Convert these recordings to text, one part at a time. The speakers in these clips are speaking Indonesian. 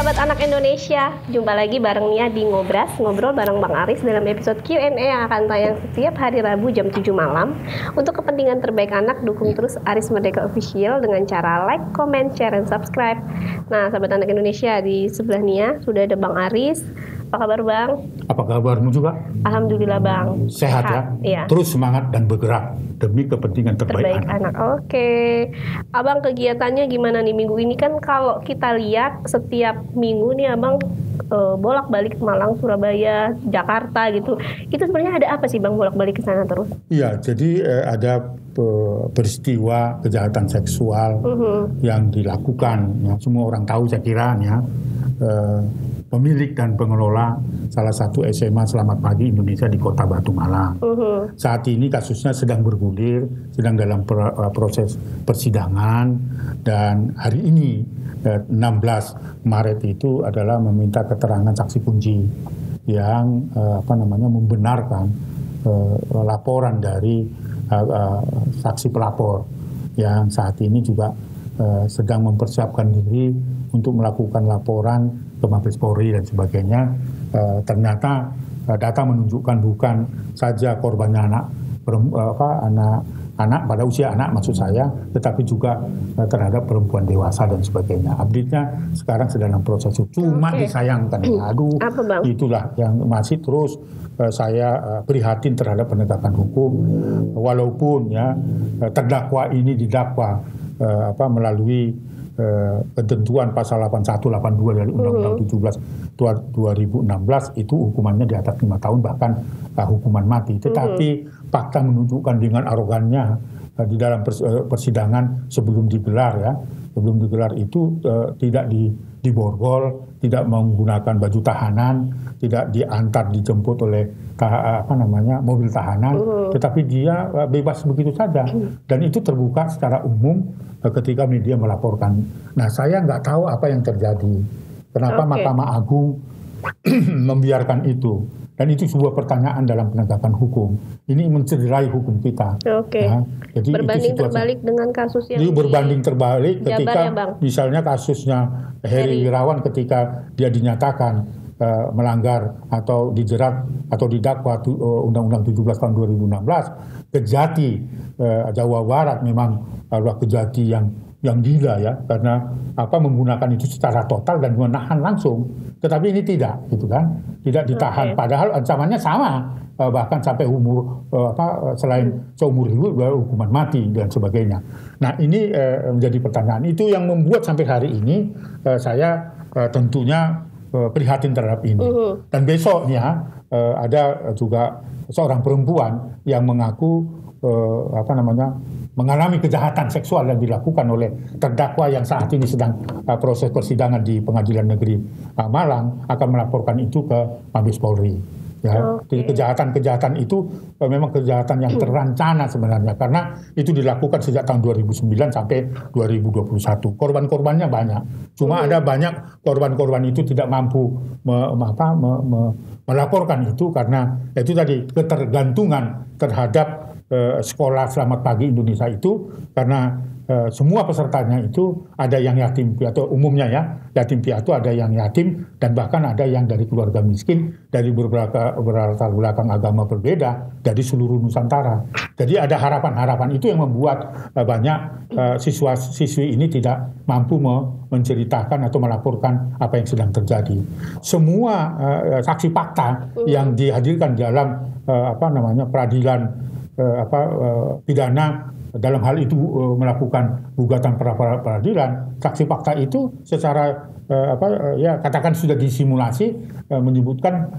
sahabat anak Indonesia, jumpa lagi bareng Nia di Ngobras, ngobrol bareng Bang Aris dalam episode Q&A yang akan tayang setiap hari Rabu jam 7 malam. Untuk kepentingan terbaik anak, dukung terus Aris Merdeka Official dengan cara like, comment, share, dan subscribe. Nah, sahabat anak Indonesia, di sebelah Nia sudah ada Bang Aris. Apa kabar Bang? Apa kabarmu juga? Alhamdulillah Bang. Sehat ya? Iya. Terus semangat dan bergerak demi kepentingan terbaik anak. Oke. Abang, kegiatannya gimana nih minggu ini? Kan kalau kita lihat setiap minggu nih Abang bolak-balik Malang, Surabaya, Jakarta gitu. Itu sebenarnya ada apa sih Bang bolak-balik ke sana terus? Iya, jadi ada peristiwa kejahatan seksual yang dilakukan. Ya, semua orang tahu saya kira ya. Pemilik dan pengelola salah satu SMA Selamat Pagi Indonesia di Kota Batu Malang. Saat ini kasusnya sedang bergulir, sedang dalam proses persidangan, dan hari ini 16 Maret itu adalah meminta keterangan saksi kunci yang membenarkan laporan dari saksi pelapor yang saat ini juga sedang mempersiapkan diri untuk melakukan laporan ke Mabes Polri dan sebagainya. Ternyata data menunjukkan bukan saja korbannya anak pada usia anak maksud saya, tetapi juga terhadap perempuan dewasa dan sebagainya. Update-nya sekarang sedang dalam proses cuma disayangkan. Aduh, itulah yang masih terus saya prihatin terhadap penegakan hukum, walaupun ya terdakwa ini didakwa melalui ketentuan pasal 81, 82 dari Undang-Undang 17 2016 itu hukumannya di atas 5 tahun bahkan hukuman mati. Tetapi fakta menunjukkan dengan arogannya di dalam persidangan sebelum digelar itu tidak diborgol, tidak menggunakan baju tahanan, tidak diantar dijemput oleh mobil tahanan, tetapi dia bebas begitu saja, dan itu terbuka secara umum ketika media melaporkan. Nah, saya nggak tahu apa yang terjadi, kenapa Mahkamah Agung membiarkan itu, dan itu sebuah pertanyaan dalam penegakan hukum. Ini mencederai hukum kita. Ya, jadi berbanding terbalik dengan kasus yang berbanding terbalik ketika ya, misalnya kasusnya Heri Wirawan ketika dia dinyatakan melanggar atau dijerat atau didakwa Undang-Undang 17 tahun 2016, Kejati Jawa Barat memang adalah Kejati yang gila ya, karena menggunakan itu secara total dan menahan langsung. Tetapi ini tidak, gitu kan? Tidak ditahan. Padahal ancamannya sama, bahkan sampai umur selain seumur hidup hukuman mati dan sebagainya. Nah, ini menjadi pertanyaan. Itu yang membuat sampai hari ini saya tentunya prihatin terhadap ini. Dan besoknya ada juga seorang perempuan yang mengaku mengalami kejahatan seksual yang dilakukan oleh terdakwa yang saat ini sedang proses persidangan di Pengadilan Negeri Malang, akan melaporkan itu ke Mabes Polri. Ya, kejahatan itu memang kejahatan yang terancana sebenarnya, karena itu dilakukan sejak tahun 2009 sampai 2021. Korban-korbannya banyak. Cuma ada banyak korban-korban itu tidak mampu melaporkan itu karena itu tadi ketergantungan terhadap sekolah Selamat Pagi Indonesia itu, karena semua pesertanya itu ada yang yatim piatu, umumnya ya yatim piatu, ada yang yatim dan bahkan ada yang dari keluarga miskin dari berlatar belakang agama berbeda dari seluruh Nusantara. Jadi ada harapan-harapan itu yang membuat banyak siswa-siswi ini tidak mampu menceritakan atau melaporkan apa yang sedang terjadi. Semua saksi fakta yang dihadirkan dalam peradilan pidana dalam hal itu melakukan gugatan pra peradilan, saksi fakta itu secara katakan sudah disimulasi menyebutkan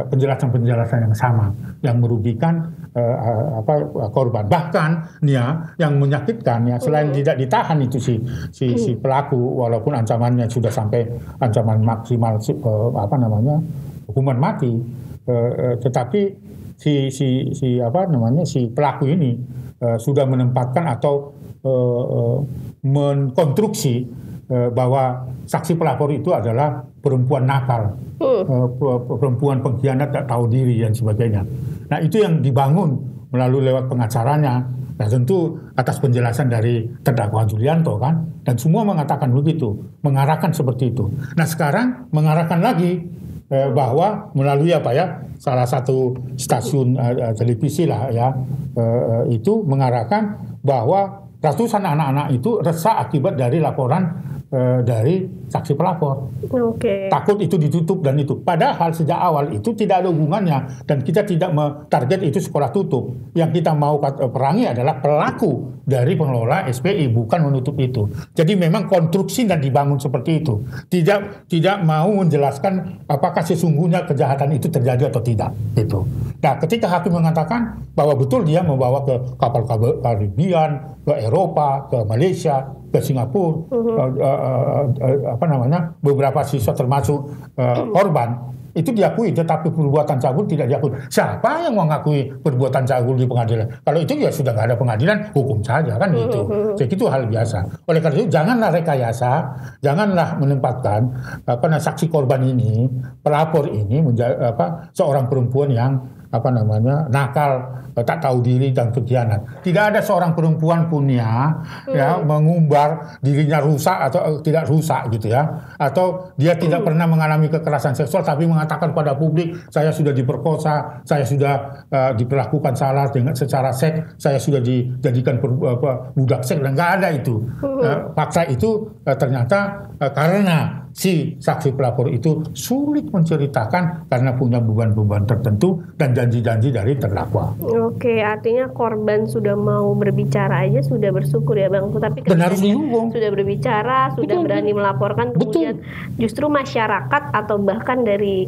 penjelasan-penjelasan yang sama yang merugikan korban. Bahkan yang menyakitkan ya, selain tidak ditahan itu si pelaku, walaupun ancamannya sudah sampai ancaman maksimal hukuman mati, tetapi si pelaku ini sudah menempatkan atau mengkonstruksi bahwa saksi pelapor itu adalah perempuan nakal, perempuan pengkhianat, tak tahu diri dan sebagainya. Nah, itu yang dibangun melalui lewat pengacaranya Nah tentu atas penjelasan dari terdakwa Julianto kan, dan semua mengatakan begitu, mengarahkan seperti itu. Nah sekarang mengarahkan lagi bahwa melalui salah satu stasiun televisi lah ya, itu mengarahkan bahwa ratusan anak-anak itu resah akibat dari laporan dari saksi pelapor. Takut itu ditutup dan itu. Padahal sejak awal itu tidak ada hubungannya dan kita tidak target itu sekolah tutup. Yang kita mau perangi adalah pelaku dari pengelola SPI, bukan menutup itu. Jadi memang konstruksi dan dibangun seperti itu. Tidak mau menjelaskan apakah sesungguhnya kejahatan itu terjadi atau tidak. Itu. Nah, ketika hakim mengatakan bahwa betul dia membawa ke kapal Karibian, ke Eropa, ke Malaysia, ke Singapura, beberapa siswa termasuk korban itu diakui, tetapi perbuatan cabul tidak diakui. Siapa yang mengakui perbuatan cabul di pengadilan? Kalau itu ya sudah nggak ada pengadilan, hukum saja kan gitu. Jadi itu hal biasa. Oleh karena itu janganlah rekayasa, janganlah menempatkan saksi korban ini, pelapor ini seorang perempuan yang nakal, tak tahu diri dan pengkhianat. Tidak ada seorang perempuan pun ya mengumbar dirinya rusak atau tidak rusak gitu ya, atau dia tidak pernah mengalami kekerasan seksual tapi mengatakan pada publik saya sudah diperkosa, saya sudah diperlakukan salah secara seks, saya sudah dijadikan budak seks, dan nggak ada itu. Fakta itu ternyata karena si saksi pelapor itu sulit menceritakan karena punya beban-beban tertentu dan janji-janji dari terdakwa. Oke, artinya korban sudah mau berbicara aja sudah bersyukur ya Bang. Tapi ketika sudah berbicara, sudah berani melaporkan, kemudian justru masyarakat atau bahkan dari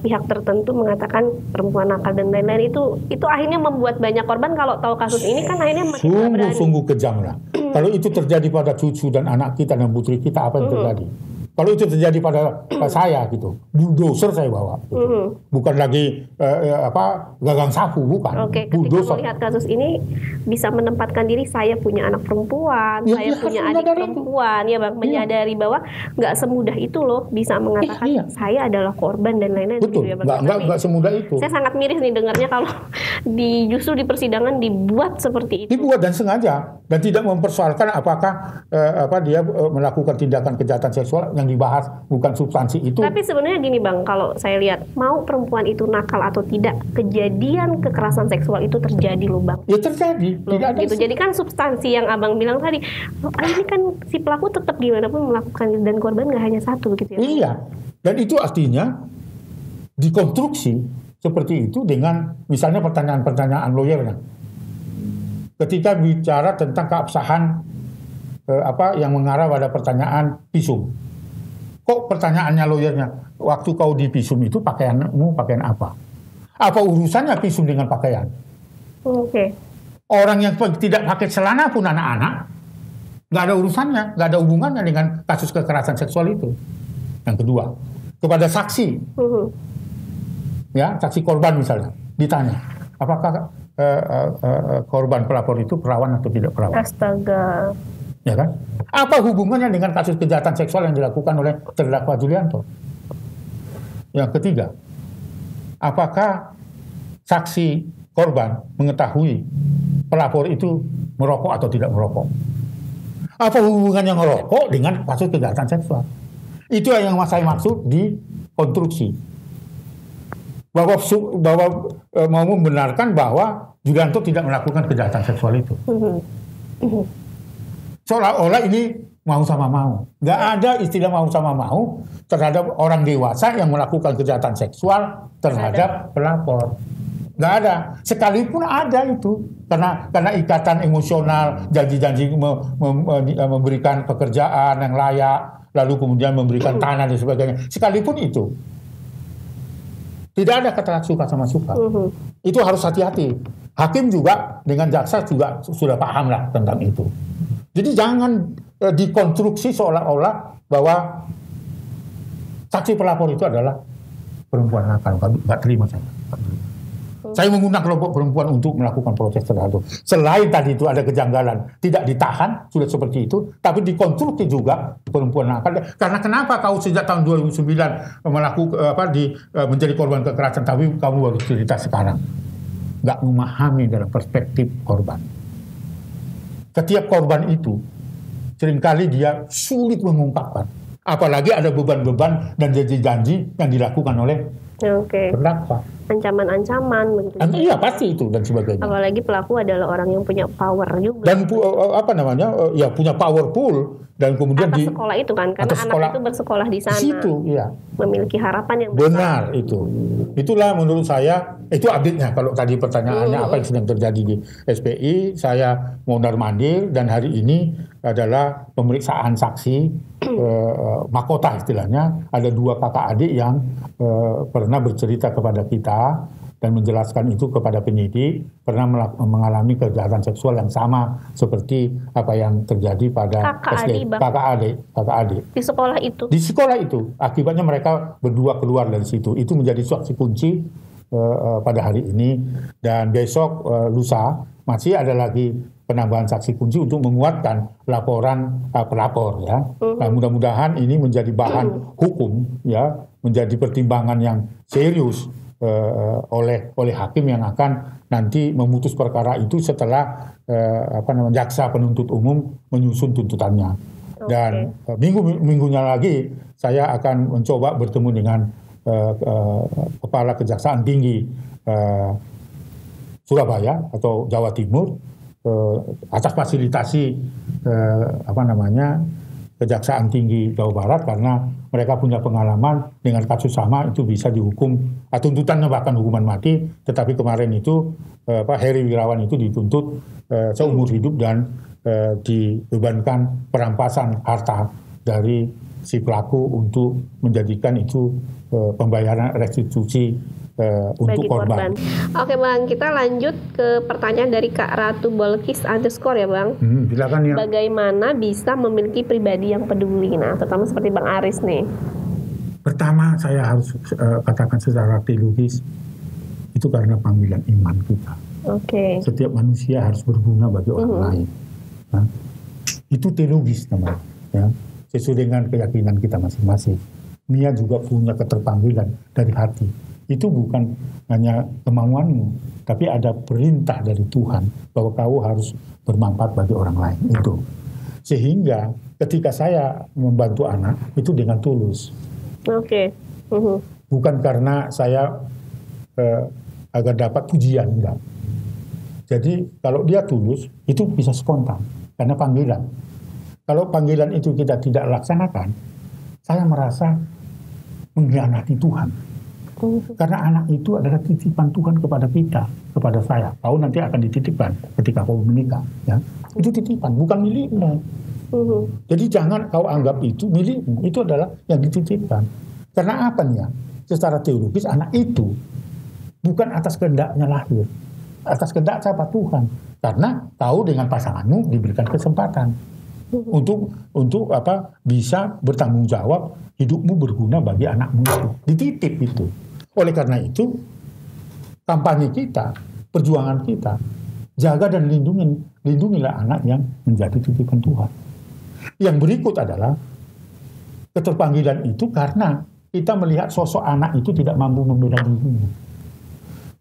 pihak tertentu mengatakan perempuan nakal dan lain-lain, itu akhirnya membuat banyak korban kalau tahu kasus ini kan akhirnya sungguh kejam lah. Kalau itu terjadi pada cucu dan anak kita dan putri kita, apa yang terjadi? Kalau itu terjadi pada saya gitu, bulldozer saya bawa, gitu. Bukan lagi gagang sapu, bukan. Oke, ketika melihat kasus ini bisa menempatkan diri, saya punya anak perempuan, saya punya adik perempuan, ya Bang, menyadari bahwa nggak semudah itu loh bisa mengatakan saya adalah korban dan lain-lain. Betul, gitu ya Bang. Nggak semudah itu. Saya sangat miris nih dengarnya kalau justru di persidangan dibuat seperti itu. Dibuat dan sengaja dan tidak mempersoalkan apakah dia melakukan tindakan kejahatan seksual yang dibahas, bukan substansi itu. Tapi sebenarnya gini Bang, kalau saya lihat mau perempuan itu nakal atau tidak, kejadian kekerasan seksual itu terjadi loh Bang. Ya terjadi. Tidak ada gitu. Jadi kan substansi yang Abang bilang tadi, ini kan si pelaku tetap gimana pun melakukan, dan korban nggak hanya satu gitu ya. Iya. Dan itu artinya dikonstruksi seperti itu dengan misalnya pertanyaan-pertanyaan lawyernya. Ketika bicara tentang keabsahan yang mengarah pada pertanyaan visum. Kok pertanyaannya lawyernya, waktu kau di visum itu pakaianmu pakaian apa? Apa urusannya visum dengan pakaian? Oke. Orang yang tidak pakai celana pun anak-anak, nggak ada urusannya, nggak ada hubungannya dengan kasus kekerasan seksual itu. Yang kedua, kepada saksi, saksi korban misalnya, ditanya, apakah korban pelapor itu perawan atau tidak perawan? Astaga. Ya kan? Apa hubungannya dengan kasus kejahatan seksual yang dilakukan oleh terdakwa Julianto? Yang ketiga, apakah saksi korban mengetahui pelapor itu merokok atau tidak merokok? Apa hubungannya merokok dengan kasus kejahatan seksual? Itu yang saya maksud di konstruksi. Bahwa mau membenarkan bahwa Julianto tidak melakukan kejahatan seksual itu. Seolah-olah ini mau sama mau. Nggak ada istilah mau sama mau terhadap orang dewasa yang melakukan kejahatan seksual terhadap pelapor. Nggak ada. Sekalipun ada itu. Karena ikatan emosional, janji-janji memberikan pekerjaan yang layak, lalu kemudian memberikan tanah dan sebagainya. Sekalipun itu. Tidak ada kata suka sama suka. Itu harus hati-hati. Hakim juga dengan jaksa juga sudah paham lah tentang itu. Jadi jangan dikonstruksi seolah-olah bahwa saksi pelapor itu adalah perempuan nakal. Nggak terima saya. Saya mengundang kelompok perempuan untuk melakukan proses terhadap. Selain tadi itu ada kejanggalan, tidak ditahan, sudah seperti itu, tapi dikonstruksi juga perempuan nakal. Karena kenapa kau sejak tahun 2009 menjadi korban kekerasan, tapi kamu baru cerita sekarang? Nggak memahami dalam perspektif korban. setiap korban itu seringkali dia sulit mengungkapkan. Apalagi ada beban-beban dan janji-janji yang dilakukan oleh terdakwa. Ancaman-ancaman begitu. Iya pasti itu dan sebagainya. Apalagi pelaku adalah orang yang punya power juga. Dan ya punya powerful dan kemudian atas sekolah itu kan, karena anak itu bersekolah di sana. Di situ, iya. Memiliki harapan yang besar. Benar itu. Itulah menurut saya itu update-nya. Kalau tadi pertanyaannya apa yang sedang terjadi di SPI, saya mondar-mandir dan hari ini adalah pemeriksaan saksi mahkota istilahnya. Ada 2 kakak adik yang pernah bercerita kepada kita dan menjelaskan itu kepada penyidik, pernah mengalami kejahatan seksual yang sama seperti apa yang terjadi pada kakak adik di sekolah itu. Di sekolah itu, akibatnya mereka berdua keluar dari situ. Itu menjadi saksi kunci pada hari ini, dan besok lusa masih ada lagi penambahan saksi kunci untuk menguatkan laporan pelapor ya. Nah, mudah-mudahan ini menjadi bahan hukum ya, menjadi pertimbangan yang serius oleh hakim yang akan nanti memutus perkara itu setelah jaksa penuntut umum menyusun tuntutannya. Dan minggunya lagi saya akan mencoba bertemu dengan Kepala Kejaksaan Tinggi Surabaya atau Jawa Timur atas fasilitasi Kejaksaan Tinggi Jawa Barat, karena mereka punya pengalaman dengan kasus sama itu bisa dihukum, tuntutannya bahkan hukuman mati. Tetapi kemarin itu Heri Wirawan itu dituntut seumur hidup dan dibebankan perampasan harta dari si pelaku untuk menjadikan itu pembayaran restitusi untuk korban. Oke Bang, kita lanjut ke pertanyaan dari Kak Ratu Bolkis _ ya Bang. Silakan ya. Bagaimana bisa memiliki pribadi yang peduli? Nah, terutama seperti Bang Aris nih. Pertama saya harus katakan secara teologis, itu karena panggilan iman kita. Setiap manusia harus berguna bagi orang lain. Nah, itu teologis namanya. Ya. Sesuai dengan keyakinan kita masing-masing. Nia juga punya keterpanggilan dari hati. Itu bukan hanya kemauanmu, tapi ada perintah dari Tuhan bahwa kau harus bermanfaat bagi orang lain. Itu. Sehingga ketika saya membantu anak, itu dengan tulus. Bukan karena saya agar dapat pujian, enggak. Jadi kalau dia tulus, itu bisa spontan, karena panggilan. Kalau panggilan itu kita tidak laksanakan, saya merasa mengkhianati Tuhan. Karena anak itu adalah titipan Tuhan kepada kita, kepada saya. Kau nanti akan dititipkan ketika kau menikah. Ya. Itu titipan, bukan milikmu. Jadi jangan kau anggap itu milikmu. Itu adalah yang dititipkan. Karena apa ya? Secara teologis anak itu bukan atas kehendaknya lahir. Atas kehendak siapa? Tuhan. Karena kau dengan pasanganmu diberikan kesempatan untuk bisa bertanggung jawab, hidupmu berguna bagi anakmu itu. Dititip itu. Oleh karena itu, kampanye kita, perjuangan kita, jaga dan lindungilah anak yang menjadi titipan Tuhan. Yang berikut adalah keterpanggilan itu karena kita melihat sosok anak itu tidak mampu membela dirinya.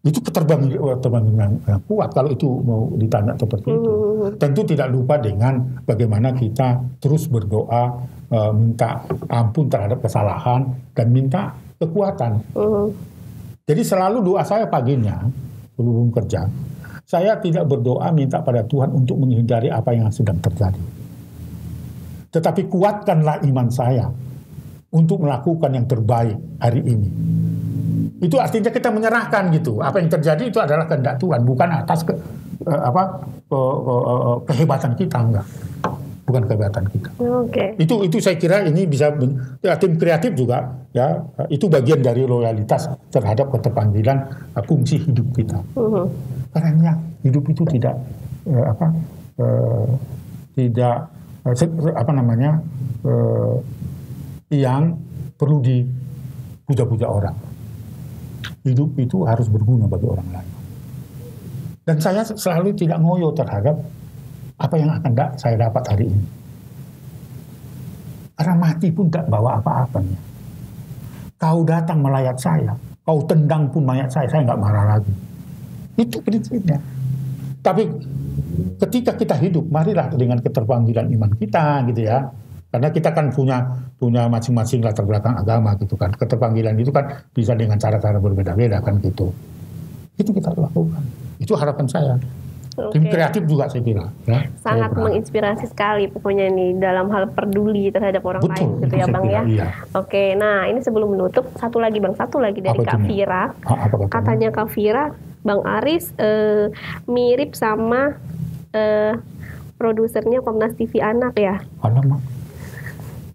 Itu keterpanggilan yang kuat kalau itu mau ditanya seperti itu. Tentu tidak lupa dengan bagaimana kita terus berdoa, minta ampun terhadap kesalahan dan minta kekuatan. Jadi selalu doa saya paginya sebelum kerja, saya tidak berdoa minta pada Tuhan untuk menghindari apa yang sedang terjadi. Tetapi kuatkanlah iman saya untuk melakukan yang terbaik hari ini. Itu artinya kita menyerahkan gitu. Apa yang terjadi itu adalah kehendak Tuhan, bukan atas kehebatan kita, enggak. Bukan kehebatan kita. Itu saya kira ini bisa tim kreatif juga ya, itu bagian dari loyalitas terhadap keterpanggilan fungsi hidup kita. Karena hidup itu tidak yang perlu dipuja-puja orang. Hidup itu harus berguna bagi orang lain. Dan saya selalu tidak ngoyo terhadap apa yang akan saya dapat hari ini. Karena mati pun tak bawa apa-apanya. Kau datang melayat saya, kau tendang pun mayat saya nggak marah lagi. Itu prinsipnya. Tapi ketika kita hidup, marilah dengan keterpanggilan iman kita gitu ya. Karena kita kan punya masing-masing latar belakang agama gitu kan. Keterpanggilan itu kan bisa dengan cara-cara berbeda-beda kan gitu. Itu kita lakukan. Itu harapan saya. Tim kreatif juga saya kira. Ya, sangat menginspirasi sekali pokoknya nih dalam hal peduli terhadap orang lain gitu ya Bang ya. Iya. Oke, nah ini sebelum menutup satu lagi dari Kak Fira. Katanya Kak Fira, Bang Aris mirip sama produsernya Komnas TV Anak ya. Alamak.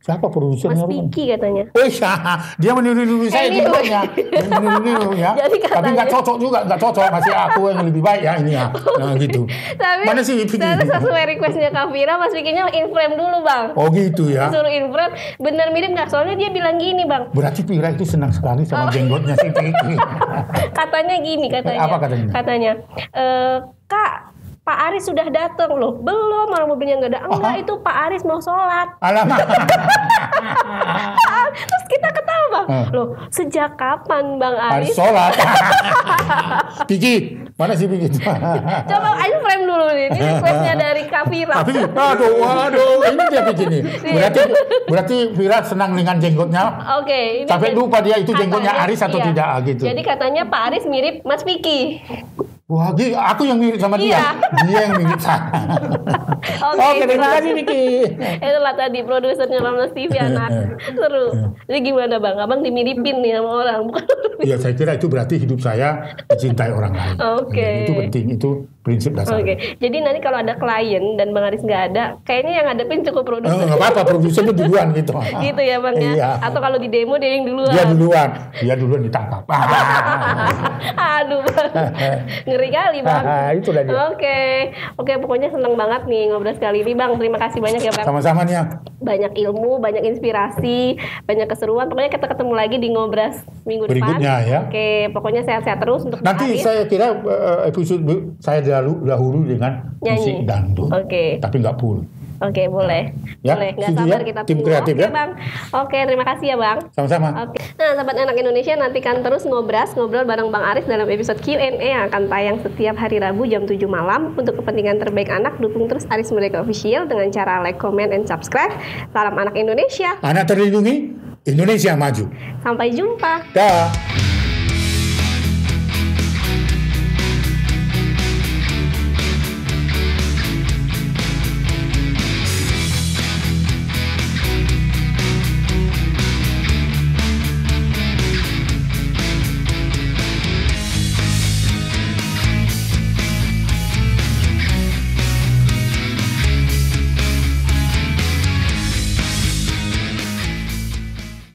Siapa produsernya? Mas Piki katanya. Oh iya, dia meniru-niru saya dulunya. Meniru-niru ya. Tapi nggak cocok. Masih aku yang lebih baik ya ini ya. Nah gitu. Tapi, mana sih Piki? Sesuai requestnya Kak Fira, Mas Pikinya in-frame dulu Bang. Oh gitu ya. Suruh in-frame, bener mirip nggak? Soalnya dia bilang gini Bang. Berarti Fira itu senang sekali sama jenggotnya si Piki. Katanya gini, Apa katanya? Katanya, Kak, Pak Aris sudah datang loh. Belum, orang mobilnya nggak ada. Enggak, itu Pak Aris mau sholat. Alamak. Terus kita ketawa Bang. Loh, sejak kapan Bang Aris sholat? Piki, mana sih Piki? Coba in-frame dulu nih. Ini requestnya dari Kak Fira. Aduh, ini dia Piki nih. Berarti Fira senang dengan jenggotnya. Oke. Sampai lupa dia itu jenggotnya Aris atau tidak gitu. Jadi katanya Pak Aris mirip Mas Piki. Wah, aku yang mirip sama dia. Dia yang mirip saya. Oke, terima kasih Vicky. Itulah tadi produsernya Komnas TV Anak. Seru. Jadi gimana Bang? Abang dimiripin nih sama orang, bukan? Iya, saya kira itu berarti hidup saya dicintai orang lain. Oke. Itu penting, itu prinsip dasar. Oke. Jadi nanti kalau ada klien dan Bang Aris nggak ada, kayaknya yang ngadepin cukup produser. Nggak apa-apa, produsernya duluan gitu. Gitu ya Bang ya. Iya. Atau kalau di demo dia yang duluan. Dia duluan ditangkap. Aduh Bang. Ngeri kali Bang. Itulah dia. Oke, pokoknya senang banget nih ngobrol sekali ini Bang. Terima kasih banyak ya Bang. Sama-sama nih ya. Banyak ilmu, banyak inspirasi, banyak keseruan. Pokoknya kita ketemu lagi di Ngobras minggu berikutnya depan. Ya. Oke, pokoknya sehat-sehat terus untuk nanti saya kira episode saya dahulu dengan musik dangdut. Tapi nggak full. Oke, boleh. Ya, boleh. Nggak sabar kita tim kreatif ya. Bang. Oke, terima kasih ya Bang. Sama-sama. Oke. Nah, sahabat anak Indonesia, nantikan terus ngobrol bareng Bang Aris dalam episode Q&A yang akan tayang setiap hari Rabu jam 7 malam. Untuk kepentingan terbaik anak, dukung terus Aris Merdeka Official dengan cara like, comment, and subscribe. Salam anak Indonesia. Anak terlindungi, Indonesia maju. Sampai jumpa. Dah.